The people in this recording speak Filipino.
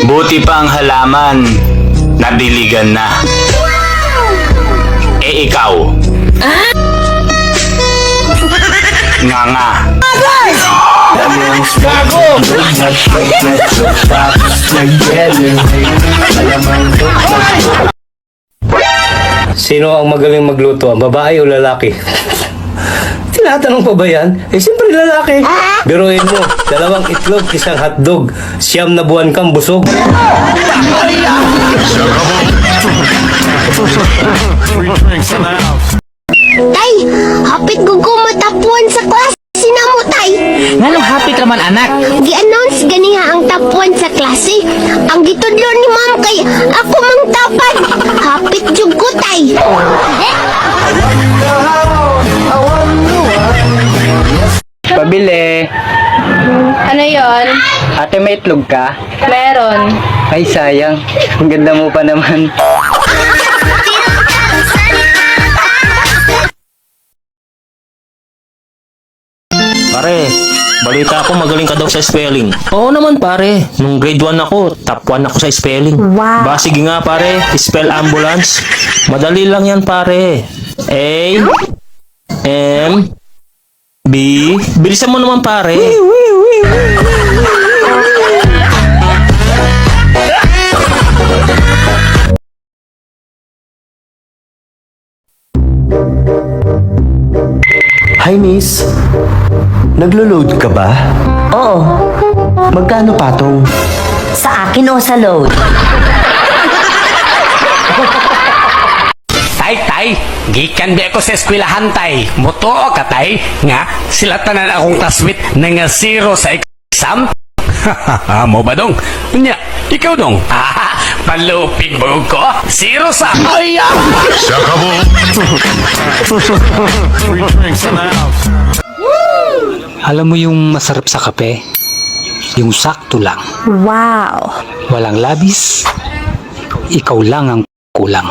Buti pa ang halaman, nadiligan na. Eh ikaw? Nga nga. Sino ang magaling magluto? Babae o lalaki? Tinatanong pa ba yan? Eh, siyempre lalaki. Biruin mo, 2 itlog, 1 hotdog, 9 na buwan kang busog. Tay, hapit gugo matapuan sa klase na mo, tay. Nganong hapit raman anak? Gi-announce ganiha ang tapuan sa klase. Ang gitudlo ni ma'am kay ako mang tapat. Hapit jud ko, tay. Pabili. Ano yon? Ate, may itlog ka? Meron. Ay, sayang. Ang ganda mo pa naman. Pare, balita ko magaling ka daw sa spelling. Oo naman pare, nung grade 1 ako, top 1 ako sa spelling. Wow. Ba, sige nga pare, spell ambulance. Madali lang yan pare. A, M, B, bilisan mo naman pare. Hi, miss. Naglo-load ka ba? Oo, Magkano patong? sa akin o sa load? Tay, gikan di ako sa eskwelahan, tay. Mutuo ka, tay. Nga, sila tanan akong classmate na nga 0 sa exam. Mo ba dong? Nya, ikaw dong. Palupig mo ko. 0 sa... Ay, Alam mo yung masarap sa kape? Yung sakto lang. Wow. Walang labis. Ikaw lang ang kulang.